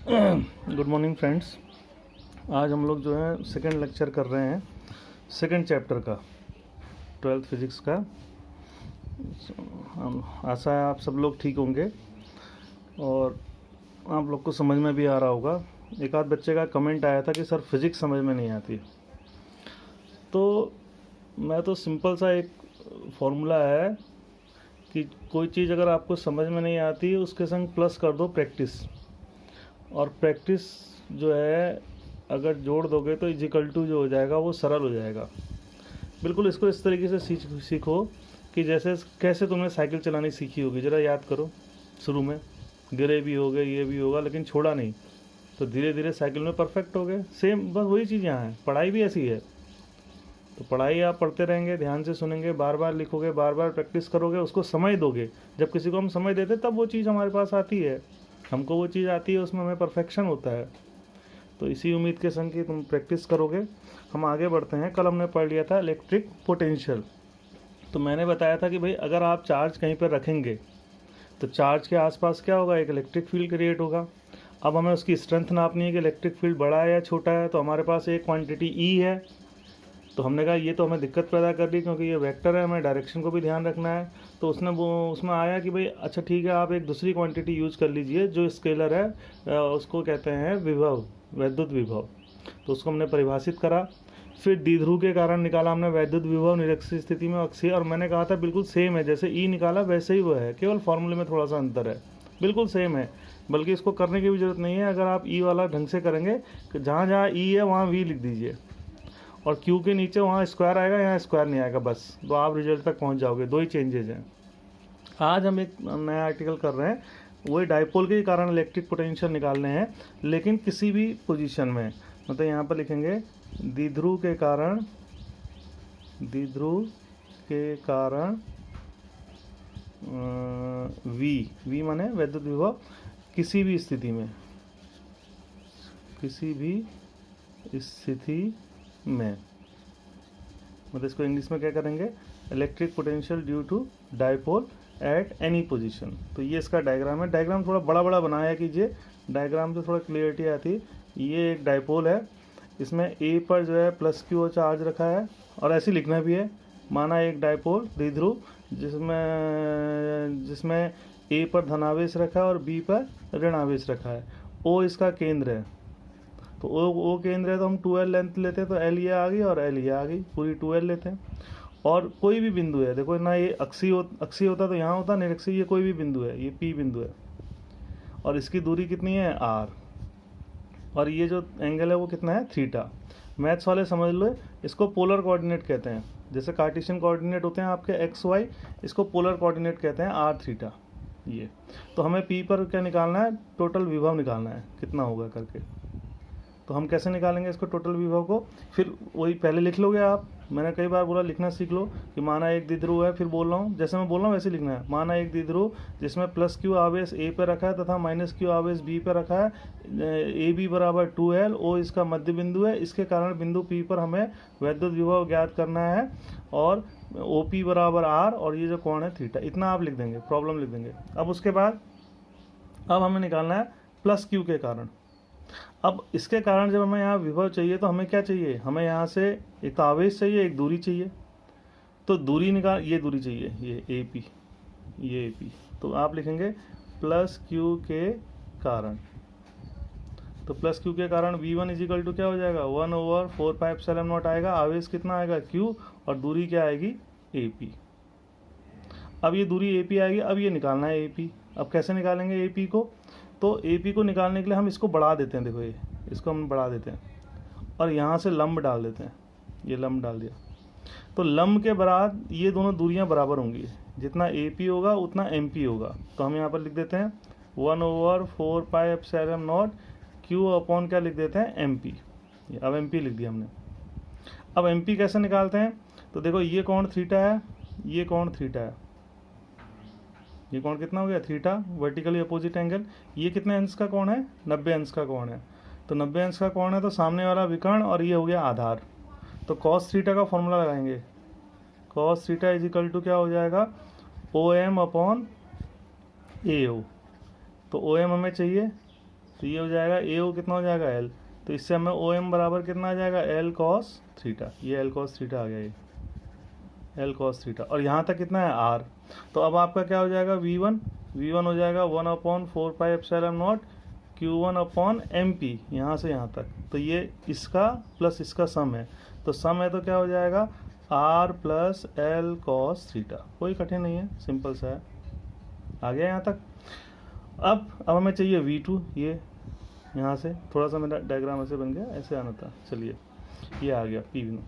Good morning friends. आज हम लोग जो है सेकंड लेक्चर कर रहे हैं सेकंड चैप्टर का, 12th फिजिक्स का। आशा है आप सब लोग ठीक होंगे और आप लोग को समझ में भी आ रहा होगा। एक आध बच्चे का कमेंट आया था कि सर फिज़िक्स समझ में नहीं आती, तो मैं तो सिंपल सा एक फॉर्मूला है कि कोई चीज़ अगर आपको समझ में नहीं आती उसके संग प्लस कर दो प्रैक्टिस, और प्रैक्टिस जो है अगर जोड़ दोगे तो इजिकल टू जो हो जाएगा वो सरल हो जाएगा। बिल्कुल इसको इस तरीके से सीखो कि जैसे कैसे तुमने साइकिल चलानी सीखी होगी। ज़रा याद करो, शुरू में गिरे भी हो गए, ये भी होगा, लेकिन छोड़ा नहीं, तो धीरे धीरे साइकिल में परफेक्ट हो गए। सेम बस वही चीज़ यहाँ है, पढ़ाई भी ऐसी है। तो पढ़ाई आप पढ़ते रहेंगे, ध्यान से सुनेंगे, बार बार लिखोगे, बार बार प्रैक्टिस करोगे, उसको समय दोगे। जब किसी को हम समय देते तब वो चीज़ हमारे पास आती है, हमको वो चीज़ आती है, उसमें हमें परफेक्शन होता है। तो इसी उम्मीद के संग कि तुम प्रैक्टिस करोगे। हम आगे बढ़ते हैं। कल हमने पढ़ लिया था इलेक्ट्रिक पोटेंशियल। तो मैंने बताया था कि भाई अगर आप चार्ज कहीं पर रखेंगे तो चार्ज के आसपास क्या होगा, एक इलेक्ट्रिक फील्ड क्रिएट होगा। अब हमें उसकी स्ट्रेंथ नापनी है कि इलेक्ट्रिक फील्ड बड़ा है या छोटा है। तो हमारे पास एक क्वांटिटी ई है, तो हमने कहा ये तो हमें दिक्कत पैदा कर दी क्योंकि ये वेक्टर है, हमें डायरेक्शन को भी ध्यान रखना है। तो उसमें आया कि भाई अच्छा ठीक है, आप एक दूसरी क्वांटिटी यूज़ कर लीजिए जो स्केलर है, उसको कहते हैं विभव, वैद्युत विभव। तो उसको हमने परिभाषित करा। फिर द्विध्रुव के कारण निकाला हमने वैद्युत विभव निरक्षीय स्थिति में अक्षीय, और मैंने कहा था बिल्कुल सेम है, जैसे ई निकाला वैसे ही वो है, केवल फॉर्मूले में थोड़ा सा अंतर है, बिल्कुल सेम है। बल्कि इसको करने की भी जरूरत नहीं है। अगर आप ई वाला ढंग से करेंगे, जहाँ जहाँ ई है वहाँ वी लिख दीजिए, और क्यू के नीचे वहाँ स्क्वायर आएगा, यहाँ स्क्वायर नहीं आएगा, बस तो आप रिजल्ट तक पहुँच जाओगे। दो ही चेंजेज हैं। आज हम एक नया आर्टिकल कर रहे हैं, वही डाइपोल के कारण इलेक्ट्रिक पोटेंशियल निकालने हैं, लेकिन किसी भी पोजीशन में। मतलब यहाँ पर लिखेंगे द्विध्रुव के कारण, द्विध्रुव के कारण वी माने वैद्युत विभव किसी भी स्थिति में, किसी भी स्थिति में। मतलब इसको इंग्लिश में क्या करेंगे, electric potential due to dipole at any position. तो ये इसका डायग्राम है। डायग्राम थोड़ा बड़ा बड़ा बनाया कीजिए, डायग्राम से थोड़ा क्लियरिटी आती है। ये एक डाइपोल है, इसमें ए पर जो है प्लस क्यू चार्ज रखा है, और ऐसे लिखना भी है। माना एक डाइपोल द्विध्रुव जिसमें ए पर धनावेश रखा है और बी पर ऋणावेश रखा है। ओ इसका केंद्र है, तो ओ केंद्र है, तो हम 2l लेंथ लेते हैं, तो l ये आ गई और l ये आ गई, पूरी 2l लेते हैं। और कोई भी बिंदु है, देखो ना ये अक्षीय होता तो यहाँ होता, निरक्षीय, ये कोई भी बिंदु है, ये P बिंदु है, और इसकी दूरी कितनी है r, और ये जो एंगल है वो कितना है थीटा। मैथ्स वाले समझ लो, इसको पोलर कोऑर्डिनेट कहते हैं। जैसे कार्टेशियन कोऑर्डिनेट होते हैं आपके x y, इसको पोलर कोऑर्डिनेट कहते हैं r थीटा। ये तो हमें P पर क्या निकालना है, टोटल विभव निकालना है, कितना होगा करके। तो हम कैसे निकालेंगे इसको टोटल विभव को, फिर वही पहले लिख लोगे आप। मैंने कई बार बोला लिखना सीख लो कि माना एक द्विध्रुव है, फिर बोल रहा हूँ जैसे मैं बोल रहा हूँ वैसे लिखना है। माना एक द्विध्रुव जिसमें प्लस क्यू आवेश ए पर रखा है तथा माइनस क्यू आवेश बी पर रखा है, ए बी बराबर 2l, ओ इसका मध्य बिंदु है, इसके कारण बिंदु पी पर हमें वैद्युत विभव ज्ञात करना है, और ओ पी बराबर आर, और ये जो कोण है थीटा। इतना आप लिख देंगे, प्रॉब्लम लिख देंगे। अब उसके बाद अब हमें निकालना है प्लस क्यू के कारण। अब इसके कारण जब हमें यहाँ विभव चाहिए तो हमें क्या चाहिए, हमें यहाँ से एक तो आवेश चाहिए, एक दूरी चाहिए। तो दूरी निकाल, ये दूरी चाहिए, ये ए पी, ये ए पी। तो आप लिखेंगे प्लस क्यू के कारण। तो प्लस क्यू के कारण V1 इजिकल टू क्या हो जाएगा, 1/4πε0 आएगा। आवेश कितना आएगा Q, और दूरी क्या आएगी ए पी। अब ये दूरी ए पी आएगी। अब ये निकालना है ए पी। अब कैसे निकालेंगे ए पी को, तो ए पी को निकालने के लिए हम इसको बढ़ा देते हैं। देखो ये, इसको हम बढ़ा देते हैं और यहाँ से लंब डाल देते हैं। ये लंब डाल दिया, तो लंब के बाद ये दोनों दूरियां बराबर होंगी, जितना ए पी होगा उतना एम पी होगा। तो हम यहाँ पर लिख देते हैं 1/4πε0 क्यू अपॉन क्या लिख देते हैं, एम पी। अब एम पी लिख दिया हमने। अब एम पी कैसे निकालते हैं, तो देखो ये कोण थीटा है, ये कोण थीटा है, ये कोण कितना हो गया थीटा, वर्टिकली अपोजिट एंगल। ये कितने अंश का कोण है, 90 अंश का कोण है। तो 90 अंश का कोण है, तो सामने वाला विकर्ण, और ये हो गया आधार। तो cos थीटा का फॉर्मूला लगाएंगे, cos theta is equal to क्या हो जाएगा, ओ एम अपॉन ए ओ। तो ओ एम हमें चाहिए, तो ये हो जाएगा ए ओ कितना हो जाएगा एल, तो इससे हमें ओ एम बराबर कितना आ जाएगा एल कॉस थीटा, ये एल कॉस थीटा आ गया, ये एल कॉस थीटा। और यहाँ तक कितना है आर, तो अब आपका क्या हो जाएगा वी वन हो जाएगा 1/4πε0 Q1/MP, यहाँ से यहाँ तक, तो ये इसका प्लस इसका सम है, तो सम है तो क्या हो जाएगा R plus L cos theta. कोई कठिन नहीं है, सिंपल सा है, आ गया यहाँ तक। अब हमें चाहिए V2, ये यहाँ से थोड़ा सा मेरा डायग्राम ऐसे बन गया, ऐसे आना था, चलिए ये आ गया P1।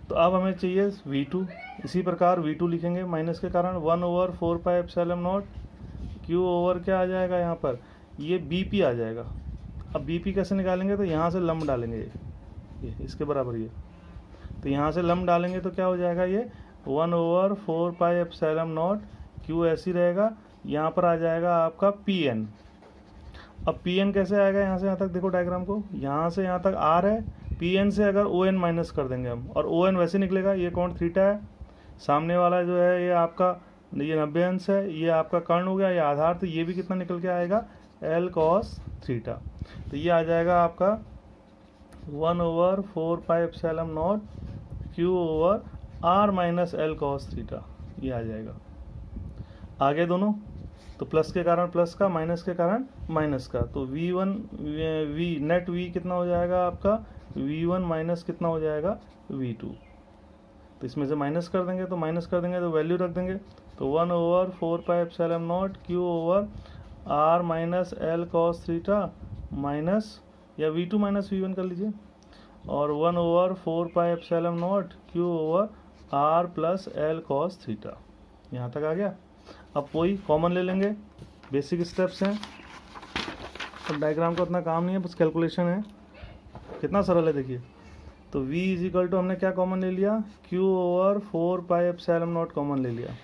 तो अब हमें चाहिए V2, इसी प्रकार V2 लिखेंगे माइनस के कारण 1/4πε0 Q ओवर क्या आ जाएगा यहाँ पर, ये BP आ जाएगा। अब BP कैसे निकालेंगे, तो यहाँ से लंब डालेंगे, ये इसके बराबर ये, तो यहाँ से लंब डालेंगे तो क्या हो जाएगा ये 1/4πε0 Q ऐसी रहेगा, यहाँ पर आ जाएगा आपका PN। अब PN कैसे आएगा, यहाँ से यहाँ तक देखो डायग्राम को, यहाँ से यहाँ तक R है, PN से अगर ON माइनस कर देंगे हम, और ON वैसे निकलेगा, ये कोण थीटा है, सामने वाला जो है ये आपका ये 90 अंश है, ये आपका कर्ण हो गया, ये आधार, तो ये भी कितना निकल के आएगा L cos थीटा। तो ये आ जाएगा आपका 1/4πε0 Q over R minus L cos theta, ये आ जाएगा। आगे दोनों, तो प्लस के कारण प्लस का, माइनस के कारण माइनस का, तो V1 V नेट V कितना हो जाएगा आपका V1 माइनस कितना हो जाएगा V2, तो इसमें से माइनस कर देंगे, तो माइनस कर देंगे तो वैल्यू रख देंगे, तो 1/4πε0 Q over R minus L cos theta minus, या V2 माइनस V1 कर लीजिए, और 1/4πε0 Q over R plus L cos theta, यहाँ तक आ गया। अब कोई कॉमन ले लेंगे, बेसिक स्टेप्स हैं, अब डायग्राम का उतना काम नहीं है, बस कैलकुलेशन है, कितना सरल है देखिए। तो V इज इक्वल टू हमने क्या कॉमन ले लिया, Q ओवर 4πε0 कॉमन ले लिया,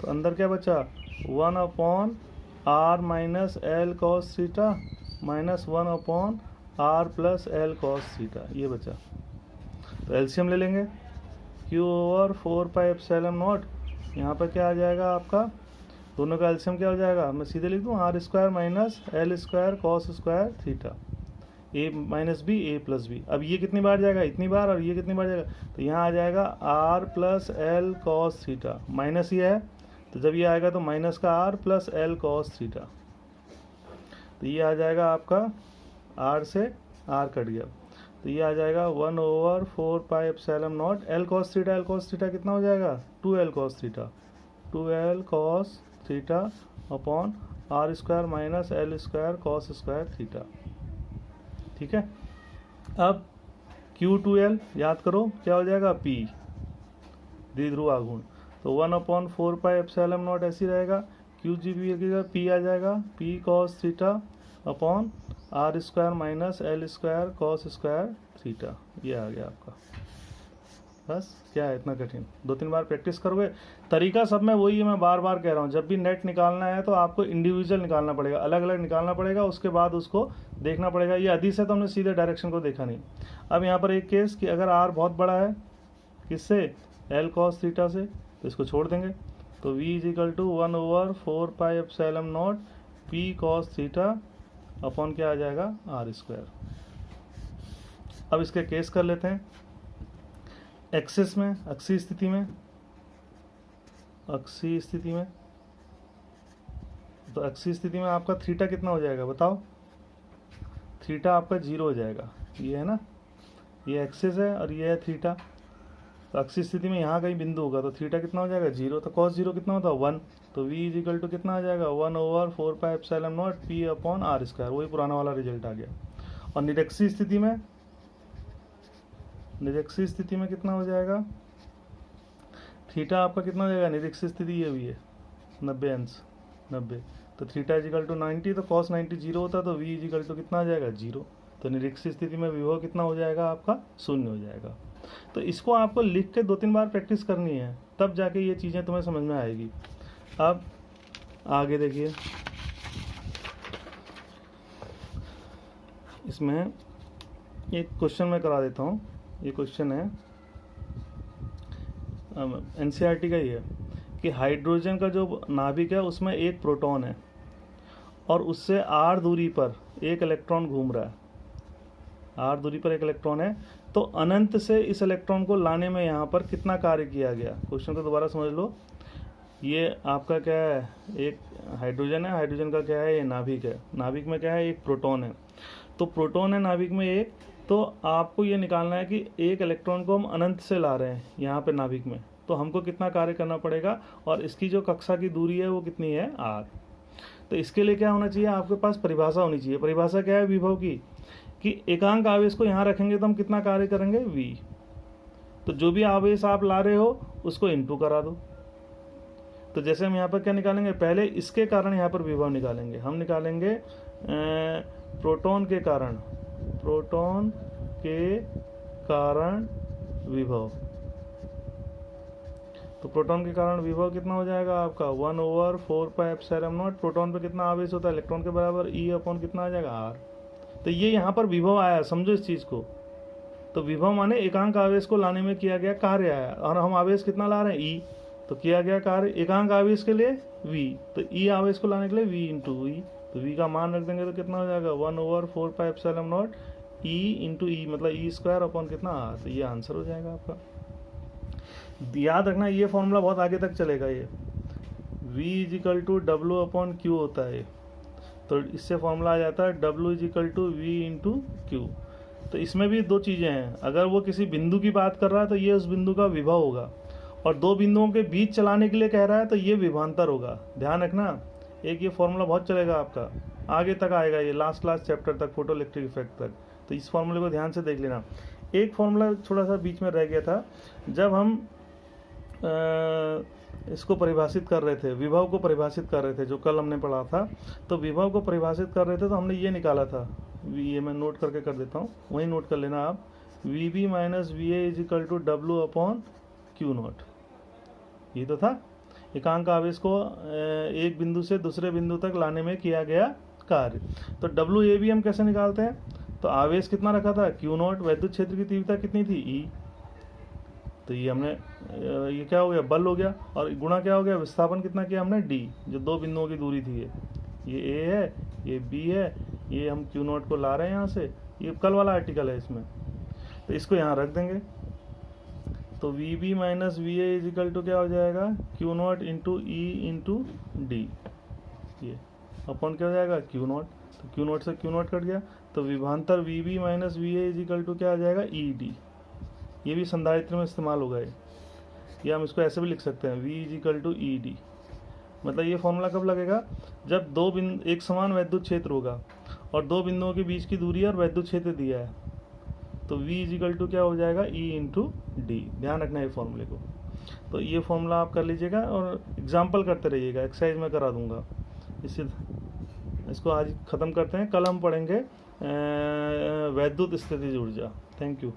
तो अंदर क्या बचा 1/R minus L cos theta minus 1/R plus L cos theta, ये बचा। तो एलसीएम ले लेंगे, Q ओवर 4πε0, यहाँ पर क्या आ जाएगा आपका, दोनों का एलसीएम क्या हो जाएगा, मैं सीधे लिख दूँ R² minus L² cos square theta, A minus B A plus B. अब ये कितनी बार जाएगा, इतनी बार, और ये कितनी बार जाएगा, तो यहाँ आ जाएगा R plus L cos theta, minus ये है, तो जब ये आएगा तो माइनस का R plus L cos theta, तो ये आ जाएगा आपका R से R कट गया, तो ये आ जाएगा 1/4πε0 एल कॉस थीटा कितना हो जाएगा 2L cos theta, 2L cos theta upon R² minus L² cos square theta, ठीक है। अब Q2L याद करो क्या हो जाएगा P, द्विध्रुव आघूर्ण, तो 1/4πε0 ऐसी रहेगा, QGB P आ जाएगा P cos theta upon R² minus L² cos square theta, ये आ गया आपका। बस क्या है इतना कठिन, 2-3 बार प्रैक्टिस करोगे, तरीका सब में वही है, मैं बार बार कह रहा हूँ, जब भी नेट निकालना है तो आपको इंडिविजुअल निकालना पड़ेगा, अलग अलग निकालना पड़ेगा, उसके बाद उसको देखना पड़ेगा। ये अधि से तो हमने सीधे डायरेक्शन को देखा नहीं। अब यहाँ पर एक केस कि अगर R बहुत बड़ा है, किससे, L cos थीटा से, तो इसको छोड़ देंगे, तो V is equal to 1/4πε0 P cos theta upon क्या आ जाएगा R²। अब इसके केस कर लेते हैं, एक्सिस में, अक्षीय स्थिति में, तो अक्षीय स्थिति में आपका थीटा कितना हो जाएगा बताओ, थीटा आपका 0 हो जाएगा, ये है ना, ये एक्सिस है और ये है थीटा, तो अक्षीय स्थिति में यहाँ कहीं बिंदु होगा, तो थीटा कितना हो जाएगा 0, तो cos 0 कितना होता है 1, तो V इज इक्वल टू कितना आ जाएगा 1/4πε0 P अपॉन R², वही पुराना वाला रिजल्ट आ गया। और निरक्षीय स्थिति में कितना हो जाएगा, थीटा आपका कितना हो जाएगा, निरक्षीय स्थिति ये भी है 90 अंश 90, तो थीटा इज इक्वल टू 90, तो cos 90 0 होता है, तो V इज इक्वल टू कितना आ जाएगा 0, तो निरक्षीय स्थिति में विभव कितना हो जाएगा आपका 0 हो जाएगा। तो इसको आपको लिख के 2-3 बार प्रैक्टिस करनी है, तब जाके ये चीज़ें तुम्हें समझ में आएगी। अब आगे देखिए, इसमें एक क्वेश्चन मैं करा देता हूँ, ये क्वेश्चन है NCERT का ही है कि हाइड्रोजन का जो नाभिक है उसमें एक प्रोटॉन है और उससे r दूरी पर एक इलेक्ट्रॉन घूम रहा है, r दूरी पर एक इलेक्ट्रॉन है, तो अनंत से इस इलेक्ट्रॉन को लाने में यहाँ पर कितना कार्य किया गया। क्वेश्चन को दोबारा समझ लो। ये आपका क्या है, एक हाइड्रोजन है, हाइड्रोजन का क्या है, ये नाभिक है, नाभिक में क्या है, एक प्रोटॉन है। तो प्रोटॉन है नाभिक में एक, तो आपको ये निकालना है कि एक इलेक्ट्रॉन को हम अनंत से ला रहे हैं यहाँ पे नाभिक में, तो हमको कितना कार्य करना पड़ेगा, और इसकी जो कक्षा की दूरी है वो कितनी है, r। तो इसके लिए क्या होना चाहिए, आपके पास परिभाषा होनी चाहिए। परिभाषा क्या है विभव की, कि एकांक आवेश को यहाँ रखेंगे तो हम कितना कार्य करेंगे, v। तो जो भी आवेश आप ला रहे हो उसको इनटू करा दो। तो जैसे हम यहाँ पर क्या निकालेंगे, पहले इसके कारण यहाँ पर विभव निकालेंगे। हम निकालेंगे प्रोटॉन के कारण, प्रोटॉन के कारण विभव। तो प्रोटॉन के कारण विभव कितना हो जाएगा आपका 1/4πε0। प्रोटॉन पे कितना आवेश होता है, इलेक्ट्रॉन के बराबर, E अपॉन कितना आ जाएगा, r। तो ये यहाँ पर विभव आया, समझो इस चीज़ को। तो विभव माने एकांक आवेश को लाने में किया गया कार्य आया, और हम आवेश कितना ला रहे हैं, E। तो किया गया कार्य एकांक आवेश के लिए v, तो E आवेश को लाने के लिए v इंटू ई। तो v का मान रख देंगे तो कितना हो जाएगा 1/4πε0 E इंटू ई, मतलब E² अपॉन कितना r। तो ये आंसर हो जाएगा आपका। याद रखना ये फॉर्मूला बहुत आगे तक चलेगा। ये v = W/Q होता है। तो इससे फॉर्मूला आ जाता है W = V × Q। तो इसमें भी दो चीज़ें हैं, अगर वो किसी बिंदु की बात कर रहा है तो ये उस बिंदु का विभव होगा, और दो बिंदुओं के बीच चलाने के लिए कह रहा है तो ये विभवांतर होगा। ध्यान रखना, एक ये फॉर्मूला बहुत चलेगा आपका, आगे तक आएगा ये, लास्ट चैप्टर तक, फोटो इलेक्ट्रिक इफेक्ट तक। तो इस फॉर्मूले को ध्यान से देख लेना। एक फॉर्मूला थोड़ा सा बीच में रह गया था, जब हम इसको परिभाषित कर रहे थे, विभव को परिभाषित कर रहे थे, जो कल हमने पढ़ा था। तो विभव को परिभाषित कर रहे थे तो हमने ये निकाला था, ये मैं नोट करके कर देता हूँ, वही नोट कर लेना आप। VB - VA = W/Q0। ये तो था एकांक आवेश को एक बिंदु से दूसरे बिंदु तक लाने में किया गया कार्य। तो WAB हम कैसे निकालते हैं, तो आवेश कितना रखा था, Q0, वैद्युत क्षेत्र की तीव्रता कितनी थी, E। तो ये हमने ये क्या हो गया, बल हो गया, और गुणा क्या हो गया, विस्थापन कितना किया हमने, D, जो दो बिंदुओं की दूरी थी। ये A है, ये B है, ये हम Q0 को ला रहे हैं यहाँ से, ये कल वाला आर्टिकल है इसमें। तो इसको यहाँ रख देंगे। तो VB - VA = क्या हो जाएगा, Q0 × E × D, ये अपॉन क्या हो जाएगा, Q0। तो Q0 से Q0 कट गया, तो विभवांतर VB - VA = क्या आ जाएगा, ED। ये भी संधारित्र में इस्तेमाल होगा ये, या हम इसको ऐसे भी लिख सकते हैं, V = ED। मतलब ये फॉर्मूला कब लगेगा, जब दो बिंदु, एक समान वैद्युत क्षेत्र होगा और दो बिंदुओं के बीच की दूरी और वैद्युत क्षेत्र दिया है, तो V = क्या हो जाएगा, E × D। ध्यान रखना है फॉर्मूले को। तो ये फॉर्मूला आप कर लीजिएगा और एग्जाम्पल करते रहिएगा, एक्सरसाइज में करा दूंगा। इसको आज ख़त्म करते हैं, कल हम पढ़ेंगे वैद्युत स्थितिज ऊर्जा। Thank you.